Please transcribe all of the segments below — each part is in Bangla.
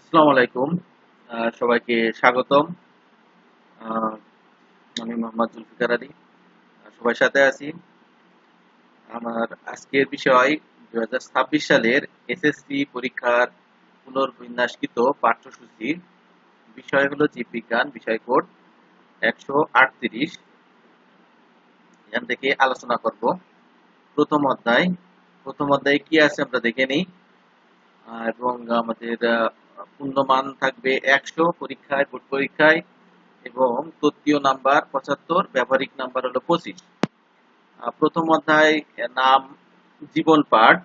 আসসালামু আলাইকুম। সবাইকে স্বাগতম। আহ, আমি মোহাম্মদ জুলফিকার আলী। সবার সাথে আছি। আমার আজকের বিষয় 2026 সালের এসএসসি পরীক্ষার পুনর্বিন্যাসকৃত পাঠ্যসূচি। বিষয় হলো জীববিজ্ঞান, বিষয় কোড 138। এখান থেকে আলোচনা করব। প্রথম অধ্যায়। প্রথম অধ্যায়ে কি আছে আমরা দেখে নিই। এবং আমাদের পূর্ণমান থাকবে 100 পরীক্ষায়, বোর্ড পরীক্ষায়, এবং তত্ত্বীয় নাম্বার 75, ব্যবহারিক নাম্বার হলো 25। প্রথম অধ্যায় নাম জীবন পাঠ।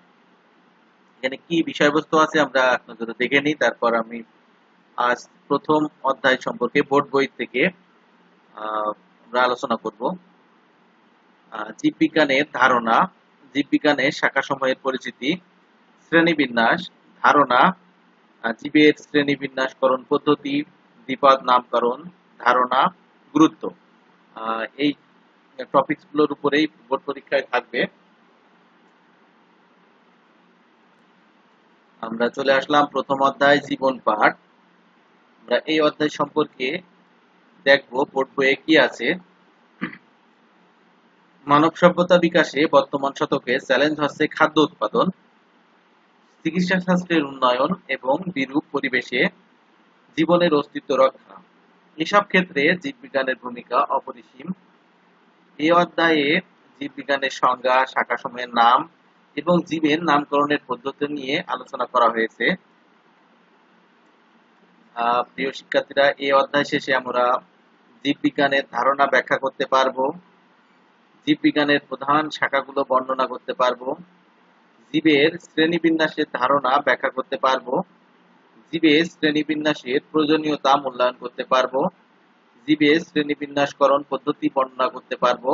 এখানে কি বিষয়বস্তু আছে আমরা নজরে দেখে নিই, তারপর আমি আজ প্রথম অধ্যায় সম্পর্কে বোর্ড বই থেকে আমরা আলোচনা করব। জীববিজ্ঞানের ধারণা, জীববিজ্ঞানের শাখাসমূহের পরিচিতি, শ্রেণীবিন্যাস, ধারণা, জীবের শ্রেণীবিন্যাসকরণ পদ্ধতি, দ্বিপদ নামকরণ, ধারণা, গুরুত্ব। এই টপিকস গুলোর উপরেই বোর্ড পরীক্ষায় থাকবে। আমরা চলে আসলাম প্রথম অধ্যায় জীবন পাঠ। আমরা এই অধ্যায় সম্পর্কে দেখব বোর্ড বইয়ে কি আছে। মানব সভ্যতা বিকাশে বর্তমান শতকে চ্যালেঞ্জ হচ্ছে খাদ্য উৎপাদন, চিকিৎসা শাস্ত্রের উন্নয়ন এবং বিরূপ পরিবেশে জীবনের অস্তিত্ব রক্ষা। এসব ক্ষেত্রে জীববিজ্ঞানের ভূমিকা অপরিসীম। এই অধ্যায়ে জীববিজ্ঞানের সংজ্ঞা, শাখাসমূহের নাম এবং জীবের নামকরণের পদ্ধতি নিয়ে আলোচনা করা হয়েছে। প্রিয় শিক্ষার্থীরা, এই অধ্যায় শেষে আমরা জীববিজ্ঞানের ধারণা ব্যাখ্যা করতে পারবো, জীববিজ্ঞানের প্রধান শাখাগুলো বর্ণনা করতে পারবো, জীবের শ্রেণীবিন্যাসের ধারণা ব্যাখ্যা করতে পারবো, জীবের শ্রেণীবিন্যাসের প্রয়োজনীয়তা মূল্যায়ন করতে পারবো, জীবের শ্রেণীবিন্যাসকরণ পদ্ধতি বর্ণনা করতে পারবো,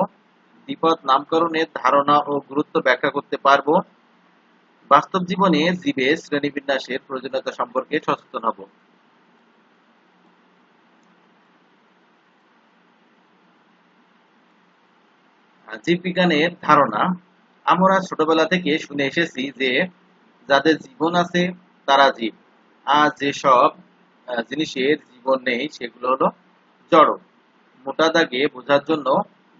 দ্বিপদ নামকরণের ধারণা ও গুরুত্ব ব্যাখ্যা করতে পারবো, বাস্তব জীবনে জীবের শ্রেণীবিন্যাসের প্রয়োজনীয়তা সম্পর্কে সচেতন হব। জীববিজ্ঞানের ধারণা। আমরা ছোটবেলা থেকে শুনে এসেছি যে যাদের জীবন আছে তারা জীব, আর যেসব জিনিসের জীবন নেই সেগুলো হলো জড়। মোটা দাগে বোঝার জন্য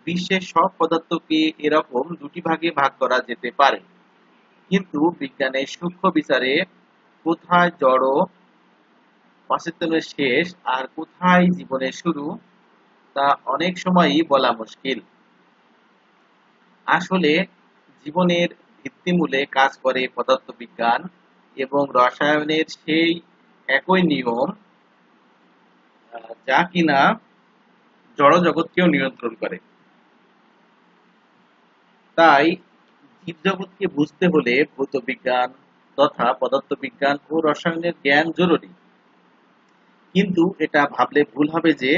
বিশ্বের সব পদার্থকে এরকম দুটি ভাগে ভাগ করা যেতে পারে, কিন্তু বিজ্ঞানের সূক্ষ্ম বিচারে কোথায় জড় অচেতনের শেষ আর কোথায় জীবনের শুরু তা অনেক সময়ই বলা মুশকিল। আসলে জীবনের ভিত্তিমূলে কাজ করে পদার্থবিজ্ঞান এবং রসায়নের সেই একই নিয়ম, যা কিনা জড়জগৎকেও নিয়ন্ত্রণ করে। তাই জীবজগৎকে বুঝতে হলে ভৌতবিজ্ঞান তথা পদার্থবিজ্ঞান ও রসায়নের জ্ঞান জরুরি। কিন্তু এটা ভাবলে ভুল হবে যে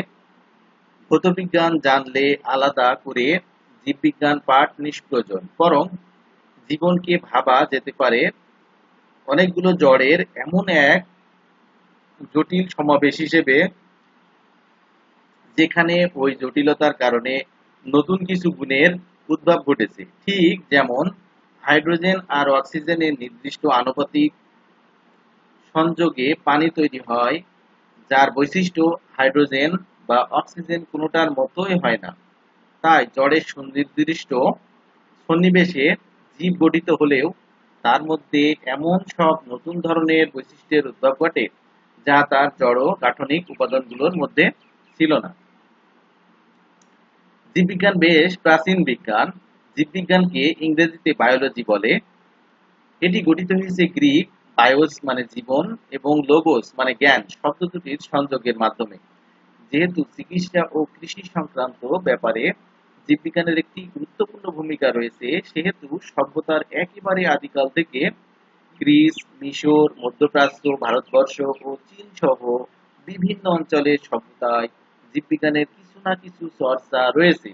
ভৌতবিজ্ঞান জানলে আলাদা করে জীববিজ্ঞান পাঠ নিষ্প্রয়োজন। বরং জীবনকে ভাবা যেতে পারে অনেকগুলো জড়ের এমন এক জটিল সমাবেশ হিসেবে, যেখানে ওই জটিলতার কারণে নতুন কিছু গুণের উদ্ভব ঘটেছে। ঠিক যেমন হাইড্রোজেন আর অক্সিজেনের নির্দিষ্ট আনুপাতিক সংযোগে পানি তৈরি হয়, যার বৈশিষ্ট্য হাইড্রোজেন বা অক্সিজেন কোনোটার মতোই হয় না। তাই জড়ের সুনির্দিষ্ট সন্নিবেশে জীব গঠিত হলেও তার মধ্যে এমন সব নতুন ধরনের বৈশিষ্ট্যের উদ্ভব ঘটে যা তার জড় গাঠনিক উপাদানগুলোর মধ্যে ছিল না। জীববিজ্ঞান বেশ প্রাচীন বিজ্ঞান। জীববিজ্ঞানকে ইংরেজিতে বায়োলজি বলে। এটি গঠিত হয়েছে গ্রিক বায়োস মানে জীবন এবং লোগোস মানে জ্ঞান শব্দ দুটির সংযোগের মাধ্যমে। যেহেতু চিকিৎসা ও কৃষি সংক্রান্ত ব্যাপারে জীববিজ্ঞানের একটি গুরুত্বপূর্ণ ভূমিকা রয়েছে, সেহেতু সভ্যতার একেবারে আদিকাল থেকে গ্রিস, মিশর, মধ্যপ্রাচ্য, ভারতবর্ষ ও চীন সহ বিভিন্ন অঞ্চলের সভ্যতায় জীববিজ্ঞানের কিছু না কিছু চর্চা হয়েছে।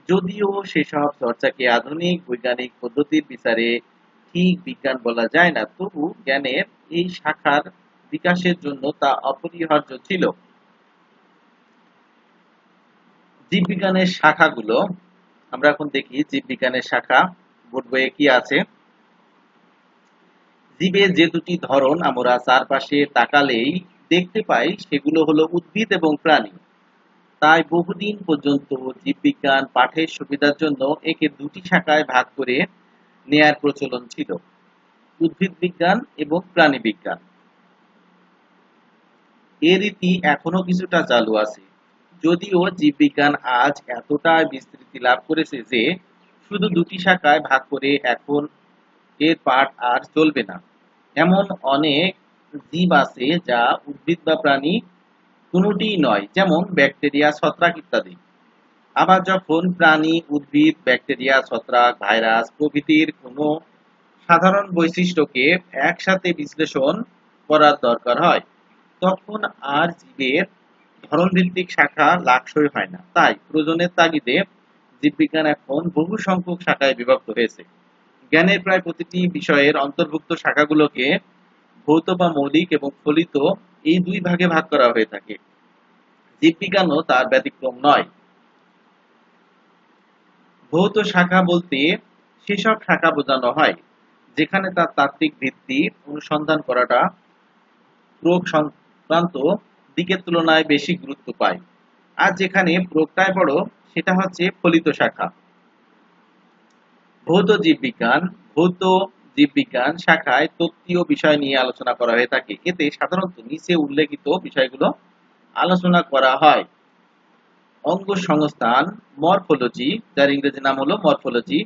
যদিও সেসব চর্চাকে আধুনিক বৈজ্ঞানিক পদ্ধতির বিচারে ঠিক বিজ্ঞান বলা যায় না, তবু জ্ঞানের এই শাখার বিকাশের জন্য তা অপরিহার্য ছিল। জীববিজ্ঞানের শাখাগুলো আমরা এখন দেখি। জীববিজ্ঞানের শাখা বোর্ড বইয়ে কি আছে। জীবের যে দুটি ধরন আমরা চারপাশে তাকালেই দেখতে পাই সেগুলো হলো উদ্ভিদ এবং প্রাণী। তাই বহুদিন পর্যন্ত জীববিজ্ঞান পাঠের সুবিধার জন্য একে দুটি শাখায় ভাগ করে নেয়ার প্রচলন ছিল: উদ্ভিদ বিজ্ঞান এবং প্রাণী বিজ্ঞান। এ রীতি এখনো কিছুটা চালু আছে, যদিও জীববিজ্ঞান আজ এতটাই বিস্তৃতি লাভ করেছে যে শুধু দুটি শাখায় ভাগ করে এখন এর পাঠ আর চলবে না। এমন অনেক জীব আছে যা উদ্ভিদ বা প্রাণী কোনোটিই নয়, যেমন ব্যাকটেরিয়া, ছত্রাক ইত্যাদি। আবার যখন প্রাণী, উদ্ভিদ, ব্যাকটেরিয়া, ছত্রাক, ভাইরাস প্রভৃতির কোনো সাধারণ বৈশিষ্ট্যকে একসাথে বিশ্লেষণ করার দরকার হয়, তখন আর জীবের ধরনভিত্তিক শাখা লাকসই হয় না। তাই প্রয়োজনের তাগিদে জীববিজ্ঞান এখন বহু সংখ্যক শাখায় বিভক্ত হয়েছে। জ্ঞানের প্রায় প্রতিটি বিষয়ের অন্তর্ভুক্ত শাখাগুলোকে ভৌত বা মৌলিক এবং ফলিত এই দুই ভাগে ভাগ করা হয়ে থাকে। জীববিজ্ঞানও তার ব্যতিক্রম নয়। ভৌত শাখা বলতে সেসব শাখা বোঝানো হয় যেখানে তার তাত্ত্বিক ভিত্তি অনুসন্ধান করাটা প্রয়োগ সংক্রান্ত দিকের তুলনায় বেশি গুরুত্ব পায়। আর যেখানে প্রয়োগটাই বড়, সেটা হচ্ছে ফলিত শাখা। ভৌত জীববিজ্ঞান ভৌত জীববিজ্ঞান শাখায় তত্ত্বীয় বিষয় নিয়ে আলোচনা করা হয়ে থাকে। এতে সাধারণত নিচে উল্লেখিত বিষয়গুলো আলোচনা করা হয়: অঙ্গ সংস্থান, মরফোলজি, যার ইংরেজি নাম হলো মরফোলজি।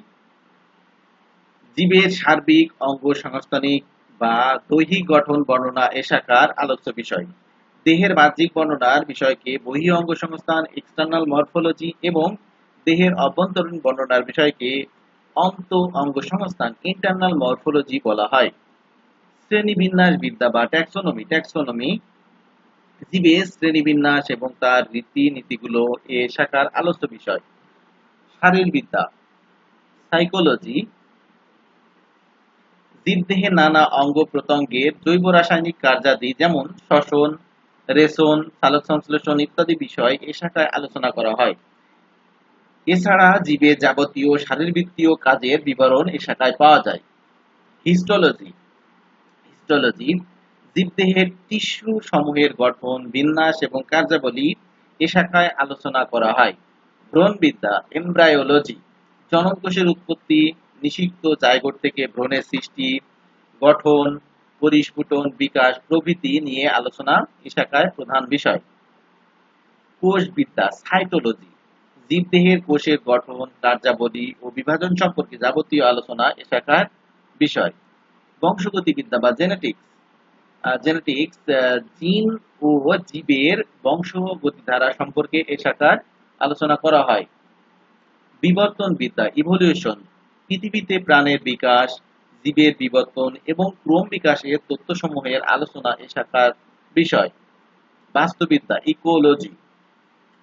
জীবের সার্বিক অঙ্গ সংস্থানিক বা দৈহিক গঠন বর্ণনা এ শাখার আলোচ্য বিষয়। দেহের বাহ্যিক বর্ণনার বিষয়কে বহিঃ অঙ্গ সংস্থান, এক্সটার্নাল মরফোলজি, এবং দেহের অভ্যন্তরীণ বর্ণনার বিষয়কে অন্ত অঙ্গ সংস্থান, ইন্টারনাল মরফোলজি বলা হয়। শ্রেণীবিন্যাস বিদ্যা বা ট্যাক্সোনমি ট্যাক্সোনমি জীবের শ্রেণীবিন্যাস এবং তার রীতি-নীতিগুলো এ শাখার আলোচ্য বিষয়। শারীরবিদ্যা, সাইকোলজি জীবদেহে নানা অঙ্গ-প্রত্যঙ্গের জৈব রাসায়নিক কার্যাদি যেমন শ্বসন, রেচন, সালোকসংশ্লেষণ ইত্যাদি বিষয় এ শাখায় আলোচনা করা হয়। এছাড়া জীবের যাবতীয় শারীরবৃত্তীয় কাজের বিবরণ এ শাখায় পাওয়া যায়। হিস্টোলজি হিস্টোলজি জীবদেহের টিস্যু সমূহের গঠন, বিন্যাস এবং কার্যাবলী এ শাখায় আলোচনা করা হয়। ভ্রূণবিদ্যা, এমব্রায়োলজি জননকোষের উৎপত্তি, নিষিক্ত জাইগোট থেকে ভ্রূণের সৃষ্টি, গঠন, পরিস্ফুটন, বিকাশ প্রভৃতি নিয়ে আলোচনা এ শাখায় প্রধান বিষয়। কোষবিদ্যা, সাইটোলজি জীবদেহের কোষের গঠন, কার্যাবলী ও বিভাজন সম্পর্কে যাবতীয় আলোচনা এ শাখার বিষয়। বংশগতিবিদ্যা বা জেনেটিক্স জেনেটিক্স জিন ও জীবের বংশগতিধারা সম্পর্কে এ শাখার আলোচনা করা হয়। বিবর্তনবিদ্যা, ইভলিউশন পৃথিবীতে প্রাণের বিকাশ, জীবের বিবর্তন এবং ক্রম বিকাশের তথ্যসমূহের আলোচনা এ শাখার বিষয়। বাস্তুবিদ্যা, ইকোলজি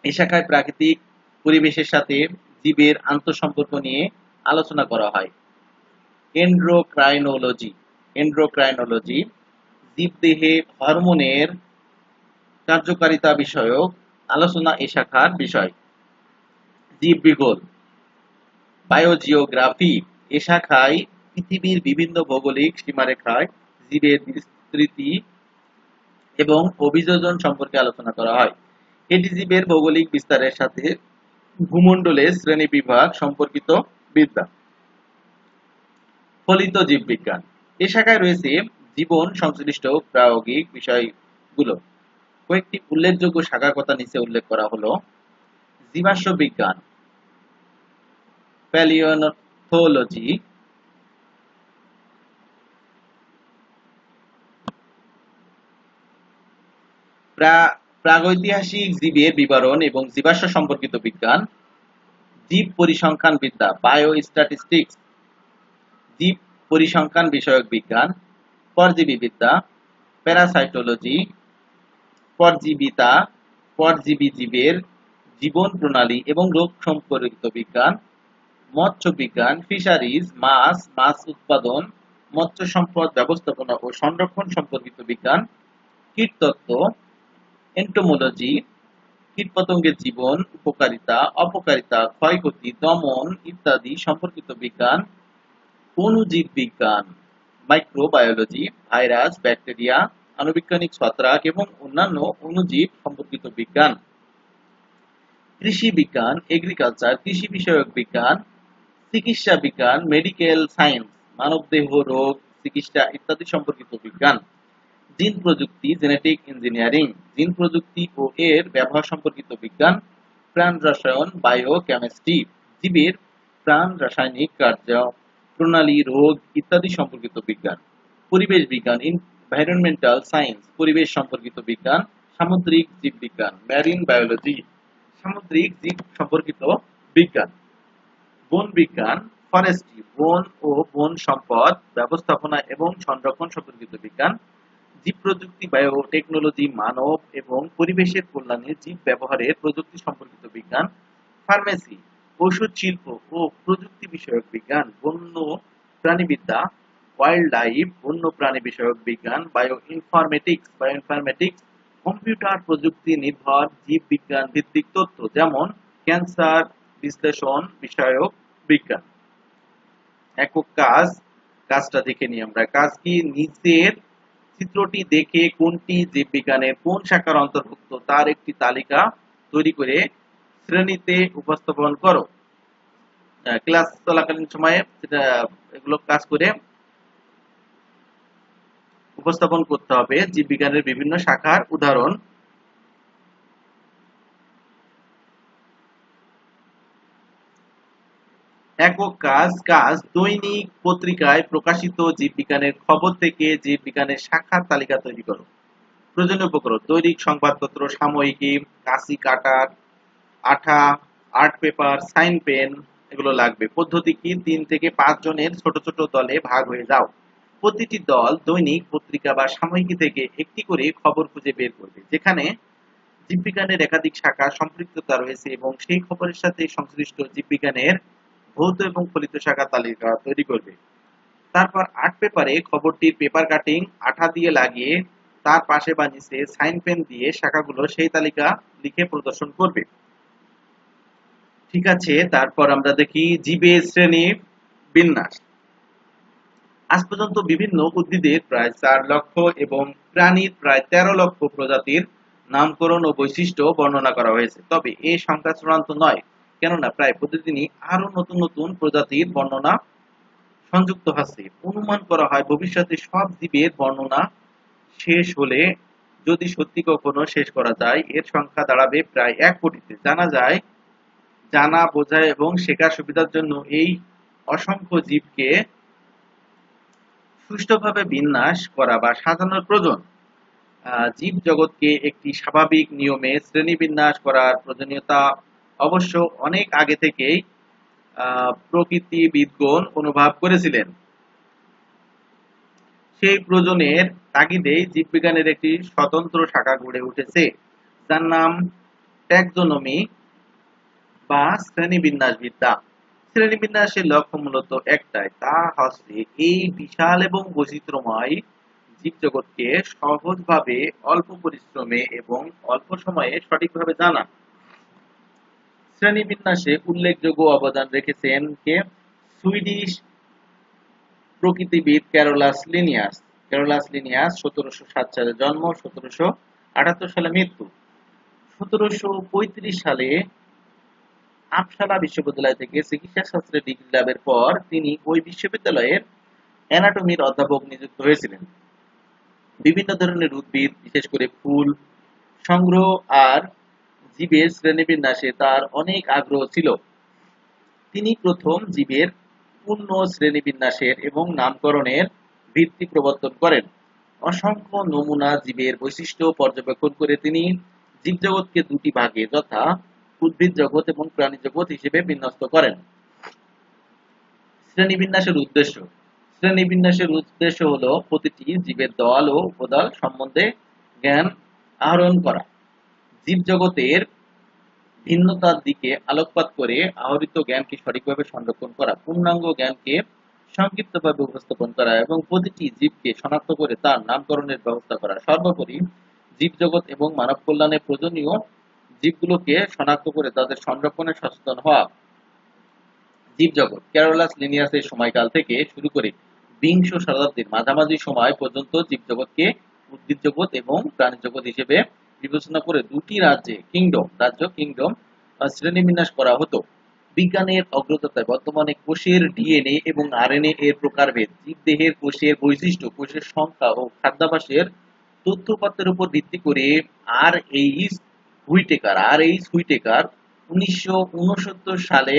এ শাখায় প্রাকৃতিক পরিবেশের সাথে জীবের আন্তঃসম্পর্ক নিয়ে আলোচনা করা হয়। এন্ডোক্রাইনোলজি এন্ডোক্রাইনোলজি জীবদেহে হরমোনের কার্যকারিতা বিষয়ক আলোচনা এ শাখার বিষয়। জীববিজ্ঞান, বায়োজিওগ্রাফি এ শাখায় পৃথিবীর বিভিন্ন ভৌগোলিক সীমারেখায় জীবের বিস্তৃতি এবং অভিযোজন সম্পর্কে আলোচনা করা হয়। এটি জীবের ভৌগোলিক বিস্তারের সাথে ভূমণ্ডলের শ্রেণীবিভাগ সম্পর্কিত বিদ্যা। ফলিত জীববিজ্ঞান এ শাখায় রয়েছে জীবন সংশ্লিষ্ট প্রায়োগিক বিষয়গুলো। কয়েকটি উল্লেখযোগ্য শাখার কথা নিচে উল্লেখ করা হলো: জীবাশ্ম বিজ্ঞান, প্যালিওন্থোলজি, প্রাগৈতিহাসিক জীবের বিবরণ এবং জীবাশ্ম সম্পর্কিত বিজ্ঞান। জীব পরিসংখ্যান বিদ্যা, বায়োস্ট্যাটিস্টিক্স জীব পরিসংখ্যান বিষয়ক বিজ্ঞান। পরজীবীবিদ্যা, প্যারাসাইটোলজি পরজীবিতা পরজীবী জীবের জীবন প্রণালী এবং রোগ সম্পর্কিত বিজ্ঞান। মৎস্য বিজ্ঞান, ফিশারিজ মাছ, মাছ উৎপাদন, মৎস্য সম্পদ ব্যবস্থাপনা ও সংরক্ষণ সম্পর্কিত বিজ্ঞান। কীটতত্ত্ব, এন্টোমোলজি কীটপতঙ্গের জীবন, উপকারিতা, অপকারিতা, ক্ষয়ক্ষতি, দমন ইত্যাদি সম্পর্কিত বিজ্ঞান। অণুজীব বিজ্ঞান, মাইক্রোবায়োলজি, ভাইরাস, ব্যাকটেরিয়া, আণুবৈজ্ঞানিক ছত্রাক এবং অন্যান্য অণুজীব সম্পর্কিত বিজ্ঞান। কৃষি বিজ্ঞান, এগ্রিকালচার, কৃষি বিষয়ক বিজ্ঞান। চিকিৎসা বিজ্ঞান, মেডিকেল সায়েন্স, মানবদেহ, রোগ, চিকিৎসা ইত্যাদি সম্পর্কিত বিজ্ঞান। জিন প্রযুক্তি, জেনেটিক ইঞ্জিনিয়ারিং, জিন প্রযুক্তি ও এর ব্যবহার সম্পর্কিত বিজ্ঞান। প্রাণ রসায়ন, বায়ো কেমিস্ট্রি, জীবের প্রাণ রাসায়নিক কার্য প্রণালী, রোগ ইত্যাদি সম্পর্কিত বিজ্ঞান। পরিবেশ বিজ্ঞান, এনভায়রনমেন্টাল সায়েন্স, পরিবেশ সম্পর্কিত বিজ্ঞান। সামুদ্রিক জীববিজ্ঞান, ম্যারিন বায়োলজি, সামুদ্রিক জীব সম্পর্কিত বিজ্ঞান। বন বিজ্ঞান, ফরেস্ট্রি, বন ও বন সম্পদ ব্যবস্থাপনা এবং সংরক্ষণ সম্পর্কিত বিজ্ঞান। জীব প্রযুক্তি, বায়োটেকনোলজি, মানব এবং পরিবেশের কল্যাণে জীব ব্যবহারের প্রযুক্তি সম্পর্কিত বিজ্ঞান। ফার্মেসি, ঔষধ শিল্প ও প্রযুক্তি বিষয়ক বিজ্ঞান। বন্য প্রাণীবিদ্যা, ওয়াইল্ড লাইফ, বন্য প্রাণী বিষয়ক বিজ্ঞান। বায়োইনফরমেটিক্স, কম্পিউটার প্রযুক্তি নির্ভর জীব বিজ্ঞান ভিত্তিক তথ্য, যেমন ক্যান্সার বিশ্লেষণ বিষয়ক বিজ্ঞান। একক কাজ, কাজটা দেখে নিই আমরা। কাজ কি? নিচের চিত্রটি দেখে কোনটি জীববিজ্ঞানের কোন শাখার অন্তর্ভুক্ত তার একটি তালিকা তৈরি করে শ্রেণীতে উপস্থাপন করো। ক্লাস চলাকালীন সময়ে এগুলো কাজ করে উপস্থাপন করতে হবে জীববিজ্ঞানের বিভিন্ন শাখার উদাহরণ। একক কাজ, দৈনিক পত্রিকায় প্রকাশিত জীববিজ্ঞানের খবর থেকে জীববিজ্ঞানের শাখার তালিকা তৈরি করো। প্রয়োজনীয় উপকরণ: দৈনিক সংবাদপত্র, সাময়িকী, কাঁচি, কাটার, আঠা, আর্ট পেপার, সাইন পেন এগুলো লাগবে। পদ্ধতি কি? 3 থেকে 5 জনের ছোট ছোট দলে ভাগ হয়ে যাও। প্রতিটি দল দৈনিক পত্রিকা বা সাময়িকী থেকে একটি করে খবর খুঁজে বের করবে যেখানে জীববিজ্ঞানের একাধিক শাখা সম্পৃক্ততা রয়েছে এবং সেই খবরের সাথে সংশ্লিষ্ট জীববিজ্ঞানের ভৌত এবং ফলিত শাখা তালিকা তৈরি করবে। তারপর আর্ট পেপারে খবরটির পেপার কাটিং আঠা দিয়ে লাগিয়ে তার পাশে বা নিচে সাইন পেন দিয়ে শাখাগুলো সেই তালিকা লিখে প্রদর্শন করবে। ঠিক আছে, তারপর আমরা দেখি জীবের শ্রেণী বিন্যাস। আজ পর্যন্ত বিভিন্ন উদ্ভিদের প্রায় 4 লক্ষ এবং প্রাণীর প্রায় 13 লক্ষ প্রজাতির নামকরণ ও বৈশিষ্ট্য বর্ণনা করা হয়েছে। তবে এই সংখ্যা চূড়ান্ত নয়, কেননা প্রায় প্রতিদিনই আরো নতুন নতুন প্রজাতির বর্ণনা সংযুক্ত হচ্ছে। অনুমান করা হয় ভবিষ্যতে সব জীবের বর্ণনা শেষ হলে, যদি সত্যি কখনো শেষ করা যায়, এর সংখ্যা দাঁড়াবে প্রায় 1 কোটিতে। জানা, বোঝা এবং শেখার সুবিধার জন্য এই অসংখ্য জীবকে সুষ্ঠুভাবে বিন্যাস করা বা সাজানোর প্রয়োজন। জীব জগৎকে একটি স্বাভাবিক নিয়মে শ্রেণীবিন্যাস করার প্রয়োজনীয়তা অবশ্য অনেক আগে থেকেই প্রকৃতিবিদগণ অনুভব করেছিলেন। সেই প্রয়োজনের তাগিদেই জীববিজ্ঞানের একটি স্বতন্ত্র শাখা গড়ে উঠেছে, যার নাম ট্যাক্সোনমি বা শ্রেণীবিন্যাসবিদ্যা। শ্রেণীবিন্যাসের লক্ষ্য মূলত একটাই, তা হচ্ছে এই বিশাল এবং বৈচিত্র্যময় জীবজগৎকে সহজভাবে, অল্প পরিশ্রমে এবং অল্প সময়ে সঠিকভাবে জানা। শ্রেণীবিন্যাসে উল্লেখযোগ্য অবদান রেখেছেন কে? সুইডিশ প্রকৃতিবিদ ক্যারোলাস লিনিয়াস। 1707 সালে জন্ম, 1778 সালে মৃত্যু। 1735 সালে আপসালা বিশ্ববিদ্যালয় থেকে চিকিৎসা শাস্ত্রে ডিগ্রি লাভের পর তিনি ওই বিশ্ববিদ্যালয়ের অ্যানাটমির অধ্যাপক নিযুক্ত হয়েছিলেন। বিভিন্ন ধরনের উদ্ভিদ, বিশেষ করে ফুল সংগ্রহ আর জীবের শ্রেণীবিন্যাসে তার অনেক আগ্রহ ছিল। তিনি প্রথম জীবের পূর্ণ শ্রেণীবিন্যাসের এবং নামকরণের ভিত্তি প্রবর্তন করেন। অসংখ্য নমুনা জীবের বৈশিষ্ট্য পর্যবেক্ষণ করে তিনি জীবজগৎকে দুটি ভাগে, যথা উদ্ভিদ জগৎ এবং প্রাণী জগৎ হিসেবে বিন্যস্ত করেন। শ্রেণীবিন্যাসের উদ্দেশ্য। শ্রেণীবিন্যাসের উদ্দেশ্য হলো প্রতিটি জীবের দল ও উপদল সম্বন্ধে জ্ঞান আহরণ করা, জীবজগতের ভিন্নতার দিকে আলোকপাত করে আহরিত জ্ঞানকে সঠিকভাবে সংরক্ষণ করা, পূর্ণাঙ্গ জ্ঞানকে সংক্ষিপ্তভাবে উপস্থাপন করা এবং প্রতিটি জীবকে শনাক্ত করে তার নামকরণের ব্যবস্থা করা। সর্বোপরি জীবজগৎ এবং মানব কল্যাণে প্রয়োজনীয় জীবগুলোকে শনাক্ত করে তাদের সংরক্ষণে সচেতন হওয়া। জীবজগৎ ক্যারোলাস লিনিয়াসের সময়কাল থেকে শুরু করে বিংশ শতাব্দীর মাঝামাঝি সময় পর্যন্ত জীবজগৎকে উদ্ভিদ জগৎ এবং প্রাণী জগৎ হিসেবে বিবেচনা করে দুটি কিংডম শ্রেণীবিন্যাস করা হতো। বিজ্ঞানের অগ্রযাত্রায় বর্তমানে কোষের ডিএনএ এবং আরএনএ এর প্রকারভেদ, জীবদেহের কোষের বৈশিষ্ট্য, কোষের সংখ্যা ও খাদ্যাভ্যাসের তথ্যপাত্রের উপর ভিত্তি করে আর এইচ হুইটেকার 1969 সালে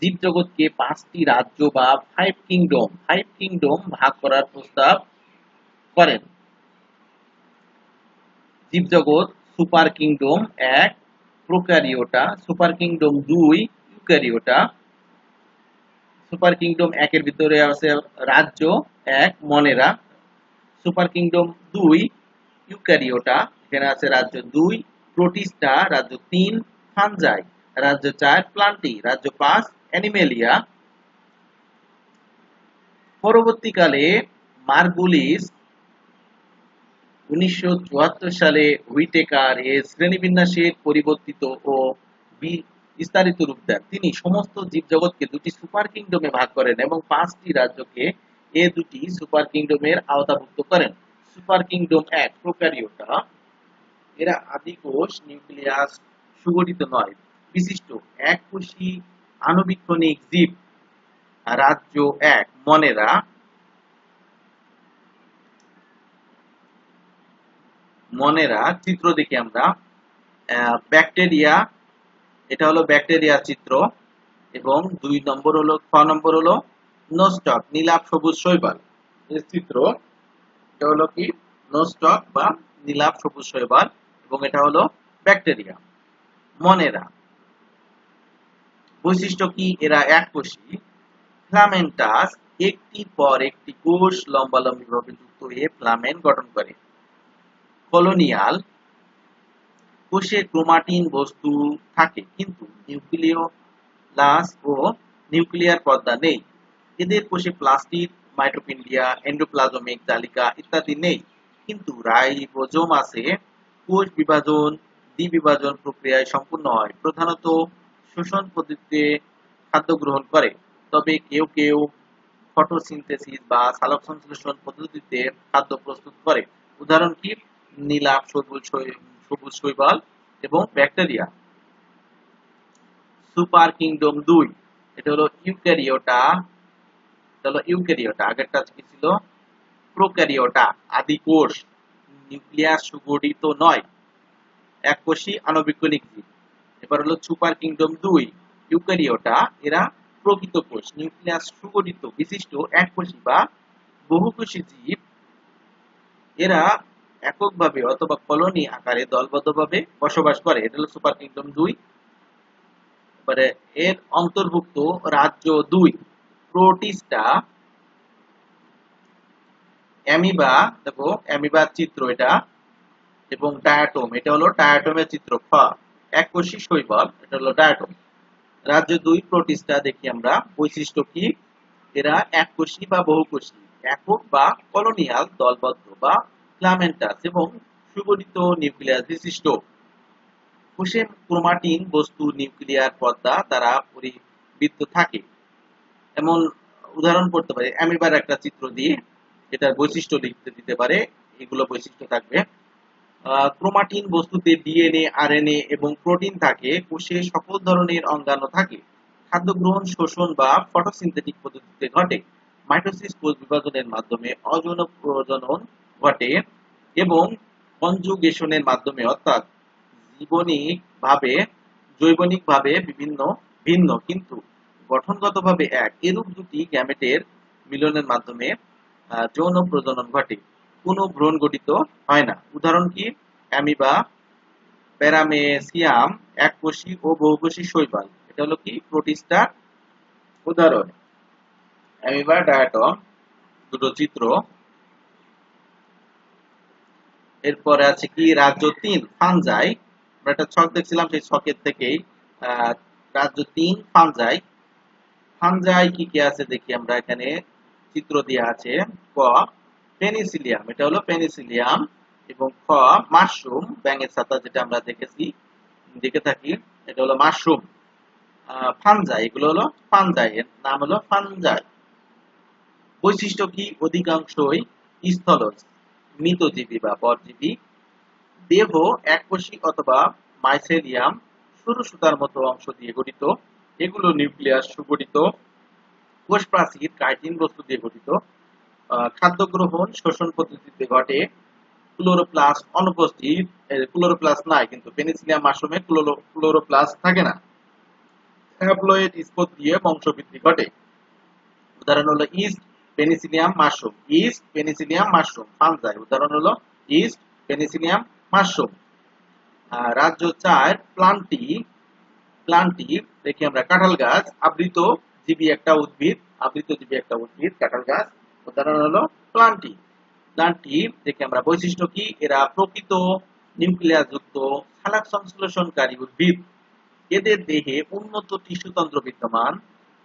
জীবজগৎকে 5টি রাজ্য বা ফাইভ কিংডম ভাগ করার প্রস্তাব করেন। জীবজগৎ super kingdom 1 prokaryota, super kingdom 2 eukaryota. Super kingdom 1 এর ভিতরে আছে রাজ্য 1 মনেরা, সুপার কিংডম 2 ইউক্যারিওটা, এখানে আছে রাজ্য 2 প্রোটিস্টা, রাজ্য 3 ফানজাই, রাজ্য 4 প্লান্টি, রাজ্য 5 অ্যানিমেলিয়া। পরবর্তীকালে মার্গুলিস 1974 সালে হুইটেকার এর শ্রেণীবিন্যাসের পরিবর্তিত ও বিস্তারিত রূপ দেন। তিনি সমস্ত জীবজগৎকে দুটি সুপার কিংডমে ভাগ করেন এবং 5টি রাজ্যকে এ দুটি সুপার কিংডমের আওতাভুক্ত করেন। সুপার কিংডম 1 প্রোক্যারিওটা, এরা আদিকোষ, নিউক্লিয়াস সুগঠিত নয় বিশিষ্ট এককোষী আণুবীক্ষণিক জীব। রাজ্য 1 মনেরা চিত্র দেখি আমরা। ব্যাকটেরিয়া, এটা হলো ব্যাকটেরিয়া চিত্র, এবং 2 নম্বর হলো 6 নম্বর হলো নোস্টক, নীলাভ সবুজ শৈবাল এর চিত্র। এটা হলো কি নোস্টক বা নীলাভ সবুজ শৈবাল, এবং এটা হলো ব্যাকটেরিয়া। মনেরা বৈশিষ্ট্য কি? এরা এককোষী। ফিলামেন্টাস, একটির পর একটি কোষ লম্বালম্বিভাবে যুক্ত হয়ে ফিলামেন্ট গঠন করে। কলোনিয়াল, কোষে ক্রোমাটিন বস্তু থাকে কিন্তু নিউক্লিওলাস ও নিউক্লিয়ার পর্দা নেই। এদের কোষে প্লাস্টিড, মাইটোকন্ড্রিয়া, এন্ডোপ্লাজমিক জালিকা ইত্যাদি নেই, কিন্তু রাইবোজোম আছে। কোষ বিভাজন দ্বিবিভাজন প্রক্রিয়ায় সম্পূর্ণ হয়, প্রধানত শ্বসন পদ্ধতিতে খাদ্য গ্রহণ করে, তবে কেউ কেউ ফটোসিনথেসিস বা সালোকসংশ্লেষণ পদ্ধতিতে খাদ্য প্রস্তুত করে। উদাহরণ কি? নীলাভ সবুজ শৈবাল এবং ব্যাকটেরিয়া। সুপার কিংডম 2, এটা হলো ইউক্যারিওটা, আগেরটা কি ছিল? প্রোক্যারিওটা, আদিকোষ, নিউক্লিয়াস সুগঠিত নয়, এককোষী আণুবীক্ষণিক জীব। এবার হলো সুপার কিংডম 2 ইউক্যারিওটা, এরা প্রকৃত কোষ, নিউক্লিয়াস সুগঠিত বিশিষ্ট এককোষী বা বহুকোষী জীব। এরা এককভাবে অথবা কলোনি আকারে দলবদ্ধভাবে বসবাস করে। এটা হলো সুপার কিংডম 2। এবারে এর অন্তর্ভুক্ত রাজ্য 2 প্রোটিস্টা, অ্যামিবা, দেখো অ্যামিবার চিত্র এটা, এবং ডায়াটম, এটা হলো ডায়াটমের চিত্র। এককোষী শৈবাল, এটা হলো ডায়াটম। রাজ্য 2 প্রোটিস্টা দেখি আমরা। বৈশিষ্ট্য কি? এরা এককোষী বা বহুকোষী, একক বা কলোনিয়াল, দলবদ্ধ বা ফিলামেন্টাস এবং সুগঠিত নিউক্লিয়াস বিশিষ্ট। কোষে ক্রোমাটিন বস্তু নিউক্লিয়ার পর্দা দ্বারা পরিবৃত থাকে। এমন উদাহরণ করতে পারে অ্যামিবার একটা চিত্র দিয়ে এটার বৈশিষ্ট্য লিখতে দিতে পারে, এগুলো বৈশিষ্ট্য থাকবে। ক্রোমাটিন বস্তুতে ডিএনএ, আরএনএ এবং প্রোটিন থাকে। কোষে সকল ধরনের অঙ্গাণু থাকে। খাদ্য গ্রহণ, শোষণ বা ফটোসিনথেটিক পদ্ধতিতে ঘটে। মাইটোসিস কোষ বিভাজনের মাধ্যমে অযৌন প্রজনন ঘটে এবং কনজুগেশনের মাধ্যমে, অর্থাৎ জৈবনিকভাবে ভিন্ন কিন্তু গঠনগতভাবে এক, এরূপ দুটি গ্যামেটের মিলনের মাধ্যমে যৌন প্রজনন ঘটে। কোনো ভ্রূণ গঠিত হয় না। উদাহরণ কি? অ্যামিবা, প্যারামেসিয়াম, এককোষী ও বহুকোষী শৈবাল। এটা হলো কি প্রোটিস্টার উদাহরণ। অ্যামিবা, ডায়াটম, দুটো চিত্র। এরপরে আছে কি? রাজ্য 3 ফানজাই। আমরা একটা ছক দেখছিলাম, সেই ছকের থেকেই রাজ্য 3 ফানজাই। ফানজাই কি কি আছে দেখি আমরা। এখানে চিত্র দেওয়া আছে। ক পেনিসিলিয়াম, এটা হলো পেনিসিলিয়াম, এবং খ মাশরুম, ব্যাঙের ছাতা, যেটা আমরা দেখে থাকি, এটা হলো মাশরুম। ফানজাই, এগুলো হলো ফানজাই, এর নাম হলো ফানজাই। বৈশিষ্ট্য কি? অধিকাংশই স্থলজ, মৃতজীবী বা পরজীবী। দেহ এককোষী অথবা মাইসেলিয়াম, সরু সুতার মতো অংশ দিয়ে গঠিত। এগুলো নিউক্লিয়াস সুগঠিত। কোষ প্রাচীর কাইটিন বস্তু দিয়ে গঠিত। খাদ্য গ্রহণ শোষণ পদ্ধতিতে ঘটে। ক্লোরোপ্লাস্ট অনুপস্থিত। ক্লোরোপ্লাস্ট নাই, কিন্তু পেনিসিলিয়াম মাশরুমে ক্লোরোপ্লাস্ট থাকে না। হ্যাপ্লয়েড স্পোর দিয়ে বংশবৃদ্ধি ঘটে। উদাহরণ হলো east Penicillium mushroom. East Penicillium mushroom fungi. উদাহরণ হলো ইস্ট পেনিসিলিয়াম মাশরুম। রাজ্য 4 প্লান্টি। প্লান্টি দেখি আমরা কাঁঠাল গাছ, আবৃতজীবী একটা উদ্ভিদ। আবৃতজীবী একটা উদ্ভিদ কাঁঠাল গাছ। উদাহরণ হলো প্লান্টি। প্লান্টি দেখি আমরা বৈশিষ্ট্য কি? এরা প্রকৃত নিউক্লিয়াস যুক্ত সালোক সংশ্লেষণকারী উদ্ভিদ। এদের দেহে উন্নত টিস্যুতন্ত্র বিদ্যমান।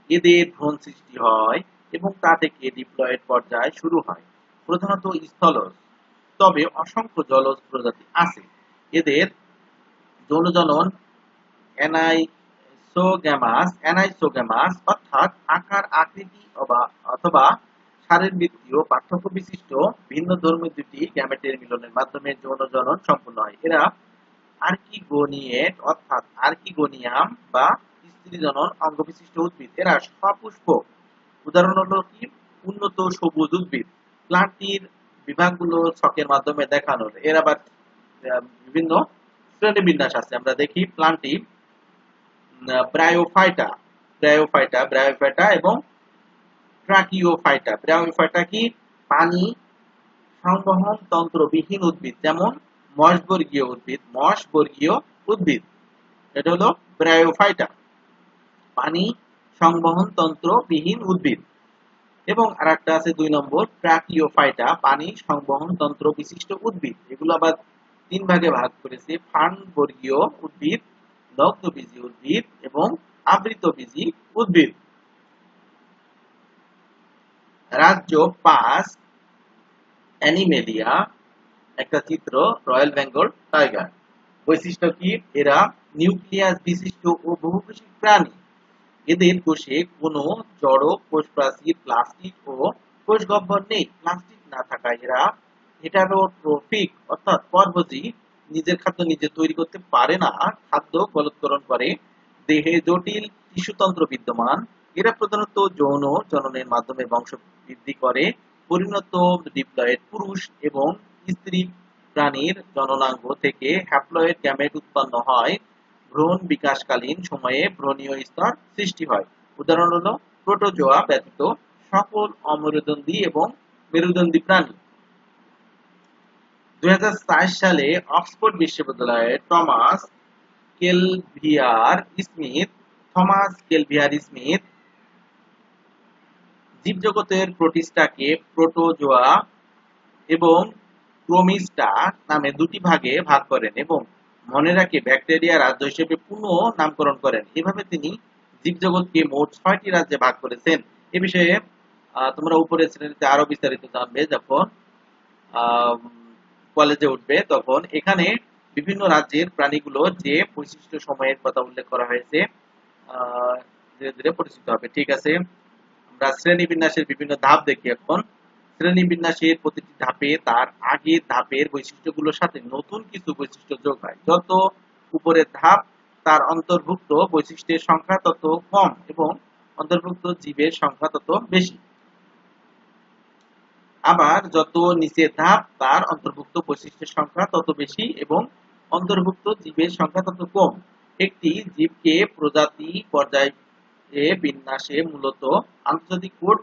এদের ভ্রূণ সৃষ্টি হয় এবং তা থেকে ডিপ্লয়েড পর্যায় শুরু হয়। প্রধানত স্থলজ, তবে অসংখ্য জলজ প্রজাতি আছে। এদের যৌনজনন অ্যানাইসোগ্যামাস অর্থাৎ আকার আকৃতি অথবা শারীরবৃত্তীয় পার্থক্য বিশিষ্ট ভিন্নধর্মী দুটি গ্যামেটের মিলনের মাধ্যমে যৌনজনন সম্পন্ন হয়। এরা আর্কিগোনিয়েট অর্থাৎ আর্কিগোনিয়াম বা স্ত্রীজনন অঙ্গবিশিষ্ট উদ্ভিদ। এরা সপুষ্পক। উদাহরণ হলো কি? উন্নত সবুজ উদ্ভিদ। প্লান্টির বিভাগগুলো ছকের মাধ্যমে দেখানো। এর আবার বিভিন্ন শ্রেণীবিন্যাস আছে। আমরা দেখি প্লান্টি ব্রায়োফাইটা, ব্রায়োফাইটা এবং ট্রাকিওফাইটা। ব্রায়োফাইটা কি? পানি সংবহন তন্ত্রবিহীন উদ্ভিদ, যেমন মশবর্গীয় উদ্ভিদ। এটা হলো ব্রায়োফাইটা, পানি সংবহন তন্ত্রবিহীন উদ্ভিদ। এবং আরেকটা আছে 2 নম্বর ট্রাকিওফাইটা, পানি সংবহন তন্ত্র বিশিষ্ট উদ্ভিদ। এগুলো আবার 3 ভাগে ভাগ করেছে: ফার্নবর্গীয় উদ্ভিদ, লগ্নবীজী উদ্ভিদ এবং আবৃতবীজী উদ্ভিদ। রাজ্য 5 অ্যানিমেলিয়া, একটা চিত্র রয়্যাল বেঙ্গল টাইগার। বৈশিষ্ট্য কি? এরা নিউক্লিয়াস বিশিষ্ট ও বহুকোষী প্রাণী। এদের কোষে কোনো জড় কোষ প্রাচীর, প্লাস্টিক ও কোষ গহ্বর নেই। প্লাস্টিক না থাকায় এরা হেটারোট্রফিক অর্থাৎ পরভোজী, নিজের খাদ্য নিজে তৈরি করতে পারে না, খাদ্য গলৎকরণ করে। দেহে জটিল টিস্যুতন্ত্র বিদ্যমান। এরা প্রধানত যৌন জননের মাধ্যমে বংশ বৃদ্ধি করে। পরিণত ডিপ্লয়েড পুরুষ এবং স্ত্রী প্রাণীর জননাঙ্গ থেকে হ্যাপ্লয়েড গ্যামেট উৎপন্ন হয়। ভ্রূণ বিকাশকালীন সময়ে ভ্রূণীয় স্তর সৃষ্টি হয়। উদাহরণ হলো প্রোটোজোয়া ব্যতীত সকল অমেরুদণ্ডী এবং মেরুদণ্ডী প্রাণী। 2004 সালে অক্সফোর্ড বিশ্ববিদ্যালয়ে থমাস কেলভিয়ার স্মিথ জীবজগতের প্রোটিস্টাকে প্রোটোজোয়া এবং ক্রোমিস্টা নামে দুটি ভাগে ভাগ করেন এবং মনে রাখে ব্যাকটেরিয়া রাজ্য হিসেবে পুনঃ নামকরণ করেন। এভাবে তিনি জীবজগৎকে মোট 6টি রাজ্যে ভাগ করেছেন। এ বিষয়ে তোমরা উপরের শ্রেণীতে আরো বিস্তারিত জানবে যখন কলেজে উঠবে। তখন এখানে বিভিন্ন রাজ্যের প্রাণীগুলোর যে বৈশিষ্ট্য সময়ের কথা উল্লেখ করা হয়েছে ধীরে ধীরে পরিচিত হবে। ঠিক আছে, আমরা শ্রেণীবিন্যাসের বিভিন্ন ধাপ দেখি এখন। শ্রেণীবিন্যাসের প্রতিটি ধাপে তার আগের ধাপের বৈশিষ্ট্যগুলোর সাথে নতুন কিছু বৈশিষ্ট্য যোগ হয়। যত উপরের ধাপ তার অন্তর্ভুক্ত বৈশিষ্ট্যের সংখ্যা তত কম এবং অন্তর্ভুক্ত জীবের সংখ্যা তত বেশি। আবার যত নিচের ধাপ তার অন্তর্ভুক্ত বৈশিষ্ট্যের সংখ্যা তত বেশি এবং অন্তর্ভুক্ত জীবের সংখ্যা তত কম। একটি জীবকে প্রজাতি পর্যায়ে বিন্যাসে মূলত আন্তর্জাতিক কোড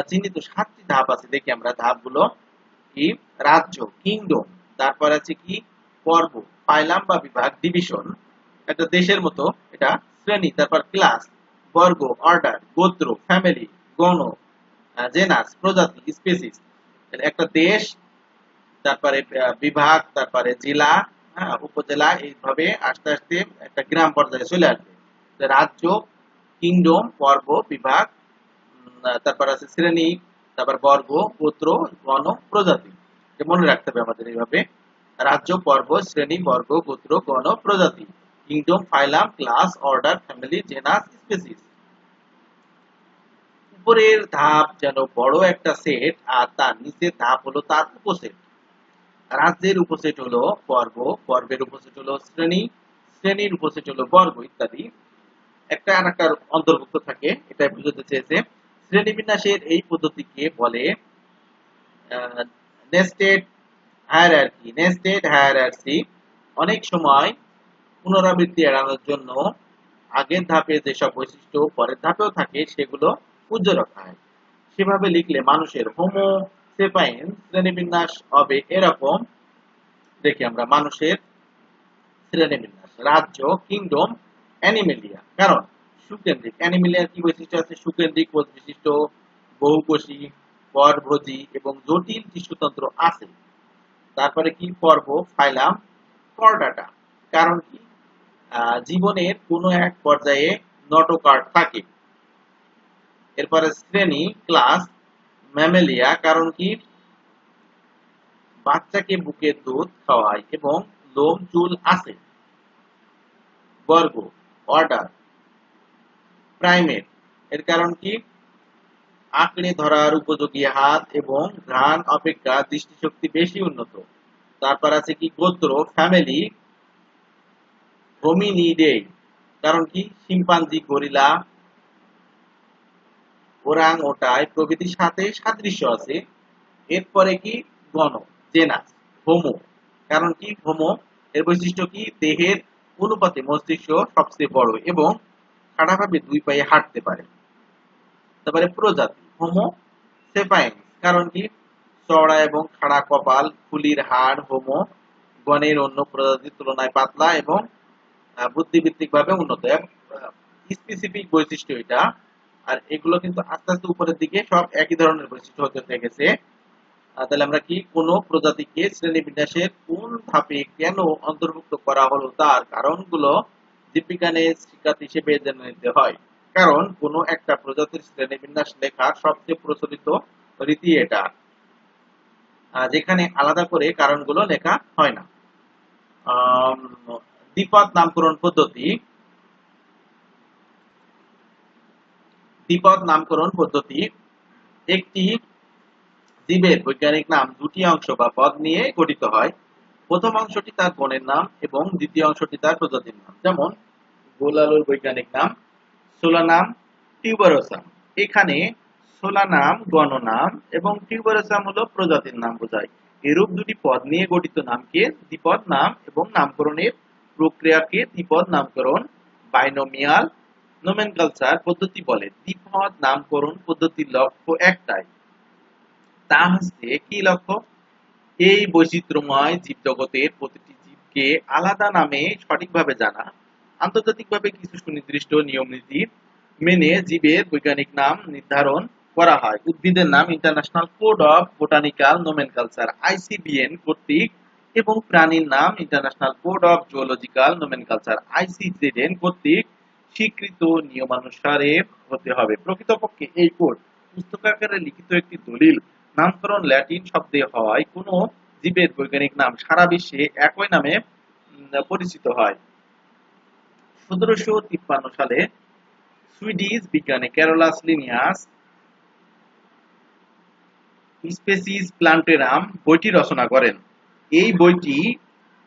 চিহ্নিত 7টি ধাপ আছে। দেখি আমরা ধাপগুলো কি: রাজ্য, কিংডম, তারপর আছে কি পর্ব, ফাইলাম বা বিভাগ, ডিভিশন, একটা দেশের মতো এটা শ্রেণী, তারপর ক্লাস, বর্গ, অর্ডার, গোত্র, ফ্যামিলি, গণ, জেনাস, প্রজাতি, স্পিসিস। একটা দেশ, তারপরে বিভাগ, তারপরে জেলা, উপজেলা, এইভাবে আস্তে আস্তে একটা গ্রাম পর্যায়ে চলে আসবে। রাজ্য, কিংডম, পর্ব, বিভাগ, তারপর আছে শ্রেণী, তারপর বর্গ, গোত্র, গণ, প্রজাতি। মনে রাখতে হবে আমাদের এইভাবে: রাজ্য, পর্ব, শ্রেণী, বর্গ, গোত্র, গণ, প্রজাতি। Kingdom, phylum, class, order, family, genus, species. উপরের ধাপ যেন বড় একটা সেট আর তার নিচের ধাপ হলো তার উপসেট। রাজ্যের উপসেট হলো পর্ব, পর্বের উপসেট হলো শ্রেণী, শ্রেণীর উপসেট হলো বর্গ ইত্যাদি। একটা আর একটা অন্তর্ভুক্ত থাকে, এটাই বুঝতে চেয়েছে। শ্রেণীবিন্যাসের এই পদ্ধতিকে বলে নেস্টেড হায়ারার্কি। নেস্টেড হায়ারার্কি অনেক সময় পুনরাবৃত্তি এড়ানোর জন্য আগের ধাপে যেসব বৈশিষ্ট্য পরের ধাপেও থাকে সেগুলো উজ্জ্বল রাখা হয়। সেভাবে লিখলে মানুষের হোমো সেপাইন্স শ্রেণীবিন্যাস হবে এরকম। দেখি আমরা মানুষের শ্রেণীবিন্যাস। রাজ্য, কিংডম, অ্যানিমেলিয়া। কারণ সুকেন্দ্রিক। অ্যানিমেলিয়ার কি বৈশিষ্ট্য আছে? সুকেন্দ্রিক বিশিষ্ট, বহুকোষী, পরভোজী এবং জটিল টিস্যুতন্ত্র আছে। তারপরে কি? পর্ব, ফাইলাম, করডাটা। কারণ কি? জীবনের কোনো এক পর্যায়ে নটোকার্ড থাকে। এরপরে শ্রেণী, ক্লাস, ম্যামেলিয়া। কারণ কি? বাচ্চাকে বুকের দুধ খাওয়ায় এবং লোম চুল আছে। বর্গ, অর্ডার, প্রাইমেট। এর কারণ কি? আঁকড়ে ধরার উপযোগী হাত এবং ঘ্রাণ অপেক্ষা দৃষ্টিশক্তি বেশি উন্নত। তারপর আছে কি? গোত্র, ফ্যামিলি, হোমিনিডে। কারণ কি? শিম্পাঞ্জি, গরিলা, ওরাং ওটাই প্রভৃতির সাথে সাদৃশ্য আছে। এরপরে কি? গণ, জেনাস, হোমো। কারণ কি? হোমো এর বৈশিষ্ট্য কি? দেহের অনুপাতে মস্তিষ্ক সবচেয়ে বড় এবং খাড়াভাবে দুই পায়ে হাঁটতে পারে। তারপরে প্রজাতি, হোমো সেপাইন্স। কারণ কি? চওড়া এবং খাড়া কপাল, খুলির হাড়। হোমো গণের অন্য প্রজাতির তুলনায় পাতলা এবং বুদ্ধিবৃত্তিকভাবে উন্নত। স্পেসিফিক বৈশিষ্ট্য এটা। আর এগুলো কিন্তু আস্তে আস্তে উপরের দিকে সব একই ধরনের বৈশিষ্ট্য হতে থেকেছে। তাহলে আমরা কি? কোন প্রজাতিকে শ্রেণীবিন্যাসের কোন ধাপে কেন অন্তর্ভুক্ত করা হলো তার কারণগুলো জীববিজ্ঞানের শিক্ষার্থী হিসেবে জেনে নিতে হয়। কারণ কোন একটা প্রজাতির শ্রেণীবিন্যাস লেখার সবচেয়ে প্রচলিত রীতি এটা, যেখানে আলাদা করে কারণগুলো লেখা হয় না। দ্বিপদ নামকরণ পদ্ধতি। দ্বিপদ নামকরণ পদ্ধতি একটি জীবের বৈজ্ঞানিক নাম দুটি অংশ বা পদ নিয়ে গঠিত হয়। প্রথম অংশটি তার গণের নাম এবং দ্বিতীয় অংশটি তার প্রজাতির নাম। যেমন গোল আলুর বৈজ্ঞানিক নাম সোলানাম টিউবারোসাম। এখানে সোলানাম গণনাম এবং টিউবারোসাম হলো প্রজাতির নাম বোঝায়। এরূপ দুটি পদ নিয়ে গঠিত নামকে দ্বিপদ নাম এবং নামকরণের প্রক্রিয়াকে দ্বিপদ নামকরণ বাইনোমিয়াল নোমেনকালচার পদ্ধতি বলে। দ্বিপদ নামকরণ পদ্ধতির লক্ষ্য একটাই, তা হচ্ছে কি লক্ষ্য? এই বৈচিত্র্যময় জীবজগতের প্রতিটি জীবকে আলাদা নামে সঠিকভাবে জানা। আন্তর্জাতিকভাবে কিছু সুনির্দিষ্ট নিয়মনীতি মেনে জীবের বৈজ্ঞানিক নাম নির্ধারণ করা হয়। উদ্ভিদের নাম international code of botanical nomenclature ICBN কর্তৃক এবং প্রাণীর নাম international code of zoological nomenclature ICZN কর্তৃক স্বীকৃত নিয়মানুসারে হতে হবে। প্রকৃতপক্ষে এই কোড পুস্তক আকারে লিখিত একটি দলিল। নামকরণ ল্যাটিন শব্দে হওয়ায় কোনো জীবের বৈজ্ঞানিক নাম সারা বিশ্বে একই নামে পরিচিত হয়। 1753 সালে সুইডিশ বিজ্ঞানী ক্যারোলাস লিনিয়াস স্পেসিস প্লান্টেরাম বইটি রচনা করেন। এই বইটি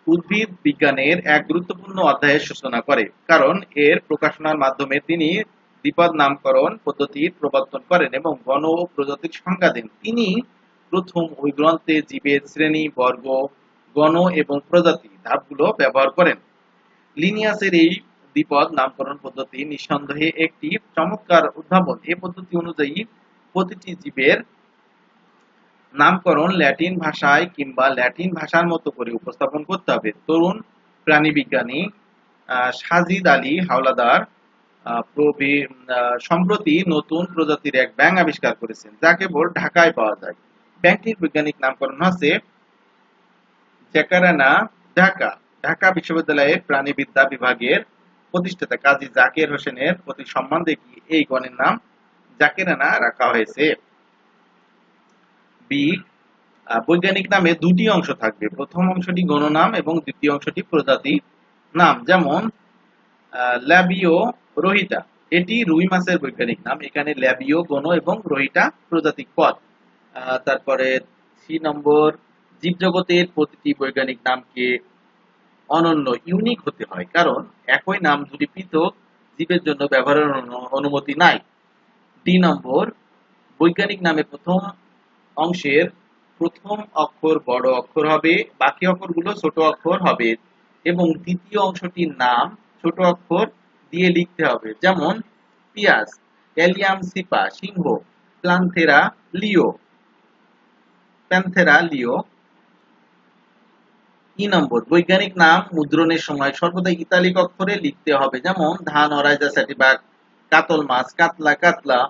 উদ্ভিদ বিজ্ঞানের এক গুরুত্বপূর্ণ অধ্যায়ের সূচনা করে, কারণ এর প্রকাশনার মাধ্যমে তিনি দ্বিপদ নামকরণ পদ্ধতির প্রবর্তন করেন এবং গণ ও প্রজাতির সংজ্ঞা দেন। তিনি প্রথম ওই গ্রন্থে জীবের শ্রেণী, বর্গ, গণ এবং প্রজাতি ধাপগুলো ব্যবহার করেন। লিনিয়াসের এই দ্বিপদ নামকরণ পদ্ধতি নিঃসন্দেহে একটি চমৎকার উদ্ভাবন। এই পদ্ধতি অনুযায়ী প্রতিটি জীবের নামকরণ ল্যাটিন ভাষায় কিংবা ল্যাটিন ভাষার মতো করে উপস্থাপন করতে হবে। তরুণ প্রাণীবিজ্ঞানী সাজিদ আলী হাওলাদার সম্প্রতি নতুন প্রজাতির এক ব্যাঙ আবিষ্কার করেছেন, যা কেবল ঢাকায় পাওয়া যায়। ব্যাঙটির বৈজ্ঞানিক নামকরণ হচ্ছে জ্যাকারানা ঢাকা। ঢাকা বিশ্ববিদ্যালয়ের প্রাণীবিদ্যা বিভাগের প্রতিষ্ঠাতা কাজী জাকের হোসেনের প্রতি সম্মান দেখিয়ে এই গণের নাম জাকেরানা রাখা হয়েছে। বি বৈজ্ঞানিক নামে দুটি অংশ থাকবে, প্রথম অংশটি গণনাম এবং দ্বিতীয় অংশটি প্রজাতি নাম। যেমন ল্যাবিও রোহিতা, এটি রুই মাছের বৈজ্ঞানিক নাম। এখানে ল্যাবিও, গণ এবং রোহিটা প্রজাতিক পদ। তারপরে 3 নম্বর, জীবজগতের প্রতিটি বৈজ্ঞানিক নামকে অনন্য ইউনিক হতে হয়, কারণ একই নাম দুটি পৃথক জীবের জন্য ব্যবহারের অনুমতি নাই। ডি নম্বর, বৈজ্ঞানিক নামে প্রথম অংশের প্রথম অক্ষর বড় অক্ষর হবে, বাকি অক্ষরগুলো ছোট অক্ষর হবে এবং দ্বিতীয় অংশটির নাম ছোট অক্ষর দিয়ে লিখতে হবে। যেমন পিয়াজ, অ্যালিয়াম সিপা, সিংহ, প্লান্থেরা লিও, প্যান্থেরা লিও। ই নম্বর, বৈজ্ঞানিক নাম মুদ্রণের সময় সর্বদা ইতালিক অক্ষরে লিখতে হবে। যেমন ধান, অরাইজা, স্যাটিবাগ, কাতল মাছ, কাতলা, কাতলা।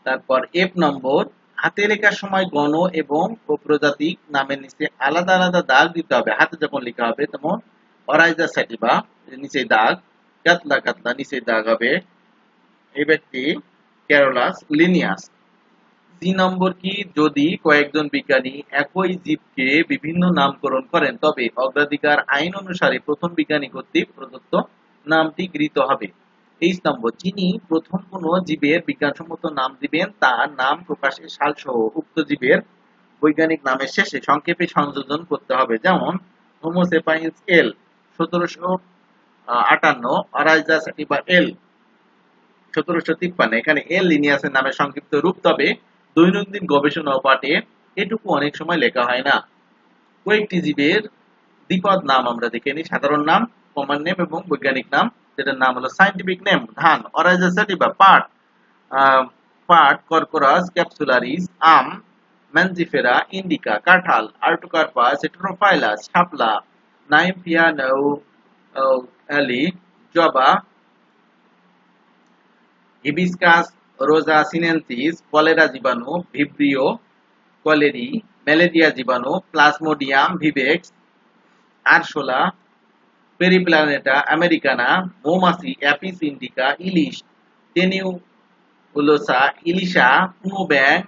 তারপর এফ নম্বর, হাতে লেখার সময় গণ এবং প্রজাতিক নামের নিচে আলাদা আলাদা দাগ দিতে হবে। হাতে যখন লেখা হবে, যেমন অরাইজা স্যাটিবা নিচে দাগ, কাতলা কাতলা নিচে দাগ হবে। এই ব্যক্তি ক্যারোলাস লিনিয়াস। সি নম্বর কি, যদি কয়েকজন বিজ্ঞানী একই জীবকে বিভিন্ন নামকরণ করেন তবে অগ্রাধিকার আইন অনুসারে প্রথম বিজ্ঞানী কর্তৃক প্রদত্ত নামটি গৃহীত হবে। 23 নম্বর, যিনি প্রথম কোনো জীবের বিজ্ঞানসম্মত নাম দিবেন তার নাম প্রকাশের সালসহ উক্ত জীবের বৈজ্ঞানিক নামের শেষে সংক্ষেপে সংযোজন করতে হবে। যেমন হোমো সেপাইন্স এল 1758, অরাইজা স্যাটিভা এল 1753। এখানে এল লিনিয়াসের নামের সংক্ষিপ্ত রূপ, তবে দৈনন্দিন গবেষণা ও পাঠে এটুকু অনেক সময় লেখা হয় না। কয়েকটি জীবের দ্বিপদ নাম আমরা দেখে নিই। সাধারণ নাম, কমন নেম এবং বৈজ্ঞানিক নাম। যেটার নাম হলো সায়েন্টিফিক নেম ধান, অরাইজা স্যাটিভা পাট, পাট কর্কোরাস ক্যাপসুলারিস, আম ম্যানজিফেরা ইন্ডিকা, কাঁঠাল আর্টোকার্পাস হেটেরোফাইলাস, শাপলা নাইম্ফিয়া জবা, হিবিস্কাস রোজা সিনেনসিস, কলেরা জীবাণু, ভিব্রিও কলেরি, ম্যালেরিয়া জীবাণু, প্লাজমোডিয়াম ভিভেক্স, আরশোলা, পেরিপ্ল্যানেটা আমেরিকানা, মৌমাছি অ্যাপিস ইন্ডিকা, ইলিশ টেনিউলোসা ইলিশা, কুনো ব্যাং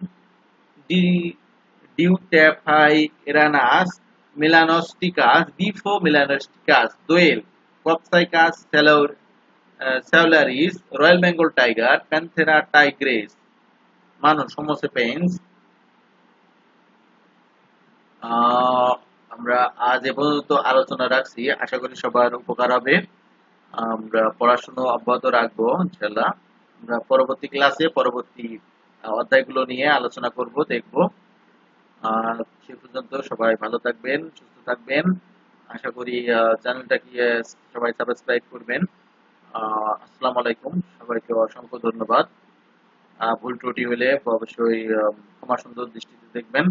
ডিউটেফাইরানাস, মেলানোস্টিকাস, বিফো মেলানোস্টিকাস, দোয়েল Copsychus saularis, royal Bengal tiger, Panthera tigris. মানুষ হোমো সেপিয়েন্স। আমরা আজ এ পর্যন্ত আলোচনা রাখছি, আশা করি সবার উপকার হবে। আমরা পড়াশোনা অব্যাহত রাখবো ইনশাল্লাহ। আমরা পরবর্তী ক্লাসে পরবর্তী অধ্যায়গুলো নিয়ে আলোচনা করব, দেখব। সে পর্যন্ত সবাই ভালো থাকবেন, সুস্থ থাকবেন। আশা করি চ্যানেলটাকে সবাই সাবস্ক্রাইব করবেন। আসসালামু আলাইকুম, সবাইকে অসংখ্য ধন্যবাদ। ভুল ত্রুটি হলে অবশ্যই ক্ষমা সুন্দর দৃষ্টিতে দেখবেন।